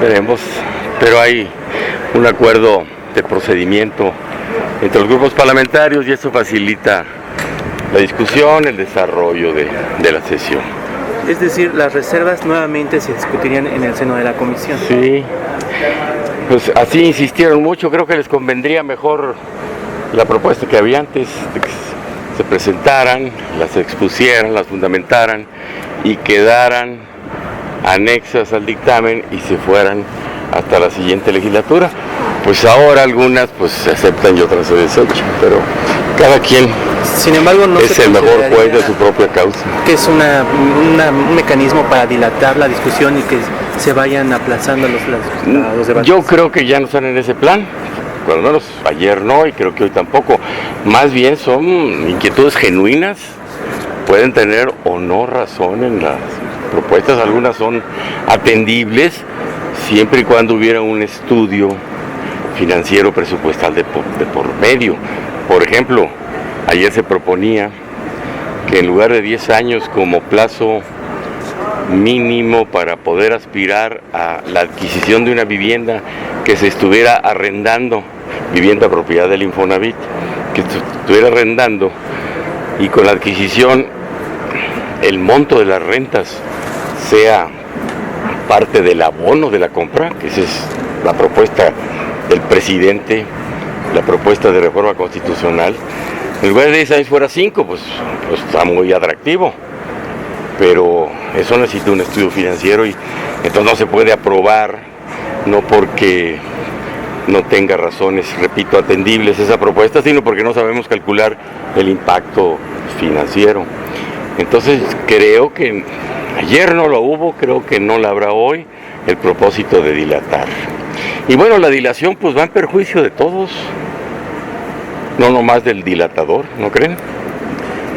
veremos, pero hay un acuerdo de procedimiento entre los grupos parlamentarios y eso facilita la discusión, el desarrollo de la sesión. Es decir, las reservas nuevamente se discutirían en el seno de la comisión. Sí, pues así insistieron mucho, creo que les convendría mejor la propuesta que había antes, de que se presentaran, las expusieran, las fundamentaran y quedaran anexas al dictamen y se fueran hasta la siguiente legislatura. Pues ahora algunas pues se aceptan y otras se desechan, pero cada quien Sin embargo, no es el mejor juez de su propia causa. Que es un mecanismo para dilatar la discusión y que se vayan aplazando los debates. Yo creo que ya no están en ese plan, por lo menos ayer no y creo que hoy tampoco. Más bien son inquietudes genuinas, pueden tener o no razón en las propuestas, algunas son atendibles siempre y cuando hubiera un estudio financiero presupuestal de por medio. Por ejemplo, ayer se proponía que en lugar de 10 años como plazo mínimo para poder aspirar a la adquisición de una vivienda que se estuviera arrendando, vivienda propiedad del Infonavit, que se estuviera arrendando y con la adquisición el monto de las rentas sea parte del abono de la compra, que esa es la propuesta del presidente, la propuesta de reforma constitucional. En lugar de 10 años fuera 5, pues está muy atractivo, pero eso necesita un estudio financiero y entonces no se puede aprobar, no porque no tenga razones, repito, atendibles esa propuesta, sino porque no sabemos calcular el impacto financiero. Entonces creo que ayer no lo hubo, creo que no la habrá hoy, el propósito de dilatar. Y bueno, la dilación pues va en perjuicio de todos, no nomás del dilatador, ¿no creen?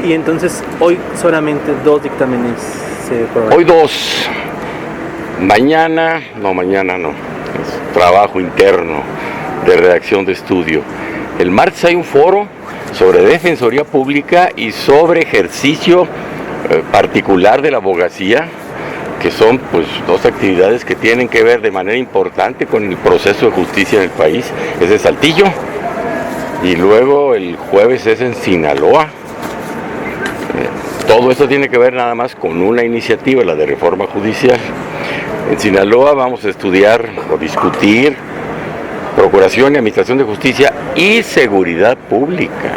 Y entonces hoy solamente 2 dictámenes se aprobaron. Hoy 2, mañana no, es trabajo interno de redacción de estudio. El martes hay un foro sobre defensoría pública y sobre ejercicio particular de la abogacía, que son pues 2 actividades que tienen que ver de manera importante con el proceso de justicia en el país. Es de Saltillo y luego el jueves es en Sinaloa. Todo esto tiene que ver nada más con una iniciativa, la de reforma judicial. En Sinaloa vamos a estudiar o discutir procuración y administración de justicia y seguridad pública.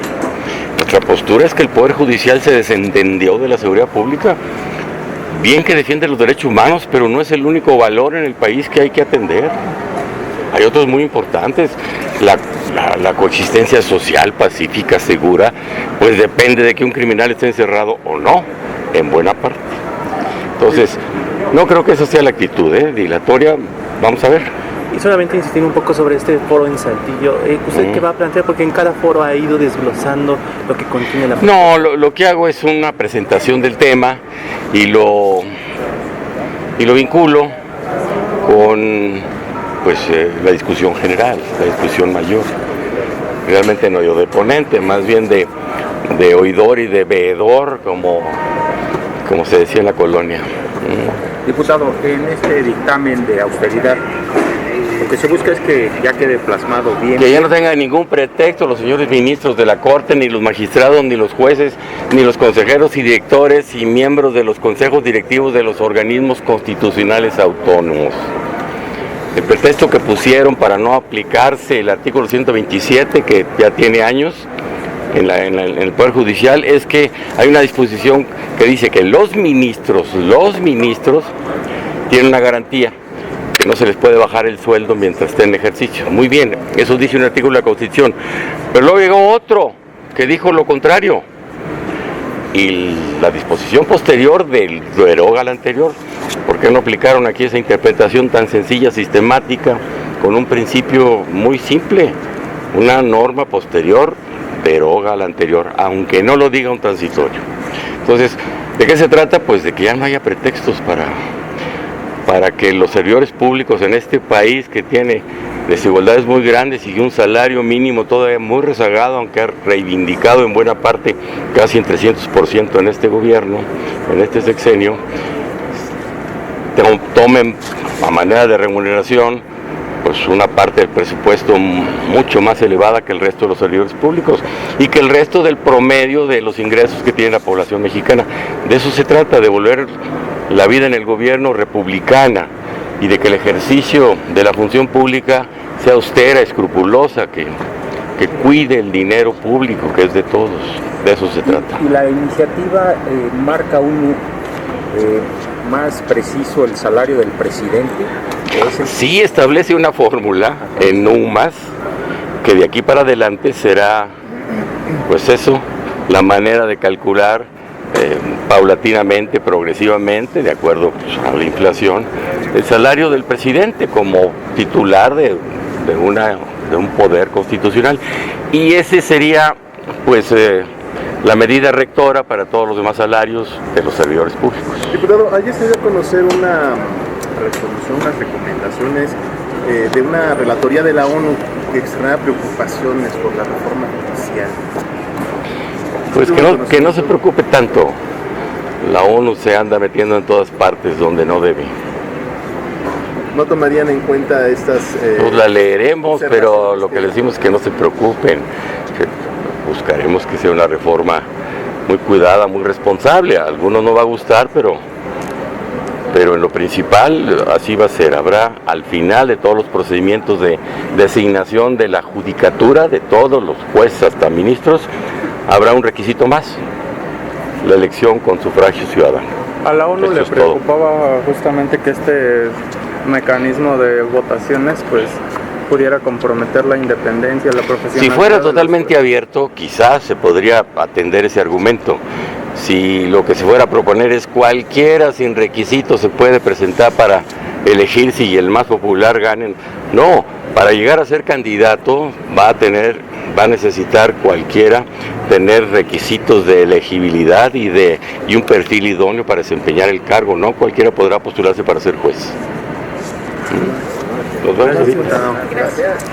Nuestra postura es que el Poder Judicial se desentendió de la seguridad pública. Bien que defiende los derechos humanos, pero no es el único valor en el país que hay que atender. Hay otros muy importantes. La coexistencia social, pacífica, segura, pues depende de que un criminal esté encerrado o no, en buena parte. Entonces, no creo que esa sea la actitud, dilatoria. Vamos a ver. Y solamente insistir un poco sobre este foro en Saltillo. ¿Usted qué va a plantear? Porque en cada foro ha ido desglosando lo que contiene la... No, lo que hago es una presentación del tema y lo vinculo con pues la discusión general, la discusión mayor. Realmente no yo de ponente, más bien de oidor y de veedor, como se decía en la colonia. Diputado, en este dictamen de austeridad, lo que se busca es que ya quede plasmado bien. Que ya no tengan ningún pretexto los señores ministros de la Corte, ni los magistrados, ni los jueces, ni los consejeros y directores y miembros de los consejos directivos de los organismos constitucionales autónomos. El pretexto que pusieron para no aplicarse el artículo 127, que ya tiene años en el Poder Judicial, es que hay una disposición que dice que los ministros tienen una garantía, que no se les puede bajar el sueldo mientras estén en ejercicio. Muy bien, eso dice un artículo de la Constitución. Pero luego llegó otro que dijo lo contrario. Y la disposición posterior deroga la anterior. ¿Por qué no aplicaron aquí esa interpretación tan sencilla, sistemática, con un principio muy simple? Una norma posterior deroga la anterior, aunque no lo diga un transitorio. Entonces, ¿de qué se trata? Pues de que ya no haya pretextos para que los servidores públicos en este país, que tiene desigualdades muy grandes y un salario mínimo todavía muy rezagado, aunque ha reivindicado en buena parte casi en 300% en este gobierno, en este sexenio, tomen a manera de remuneración, pues una parte del presupuesto mucho más elevada que el resto de los servidores públicos y que el resto del promedio de los ingresos que tiene la población mexicana. De eso se trata, de volver la vida en el gobierno republicana y de que el ejercicio de la función pública sea austera, escrupulosa, que cuide el dinero público, que es de todos. De eso se trata. Y la iniciativa marca más preciso el salario del presidente. Sí establece una fórmula en UMAS que de aquí para adelante será, pues eso, la manera de calcular paulatinamente, progresivamente, de acuerdo pues, a la inflación, el salario del presidente como titular de un poder constitucional. Y ese sería, pues, la medida rectora para todos los demás salarios de los servidores públicos. Diputado, ayer se dio a conocer una resolución, unas recomendaciones de una relatoría de la ONU que externaba preocupaciones por la reforma judicial. Pues que no se preocupe tanto. La ONU se anda metiendo en todas partes donde no debe. ¿No tomarían en cuenta estas...? Pues la leeremos, pero lo que les decimos es que no se preocupen. Que buscaremos que sea una reforma muy cuidada, muy responsable. A algunos no va a gustar, pero en lo principal así va a ser. Habrá al final de todos los procedimientos de designación de la judicatura, de todos los jueces hasta ministros, habrá un requisito más: la elección con sufragio ciudadano. A la ONU Eso le es preocupaba justamente que este mecanismo de votaciones pues pudiera comprometer la independencia, la profesionalidad. Si fuera totalmente abierto, quizás se podría atender ese argumento. Si lo que se fuera a proponer es cualquiera sin requisitos se puede presentar para elegir si el más popular gane. No, para llegar a ser candidato va a necesitar cualquiera tener requisitos de elegibilidad y un perfil idóneo para desempeñar el cargo. No cualquiera podrá postularse para ser juez. Nos vemos ahorita. Gracias.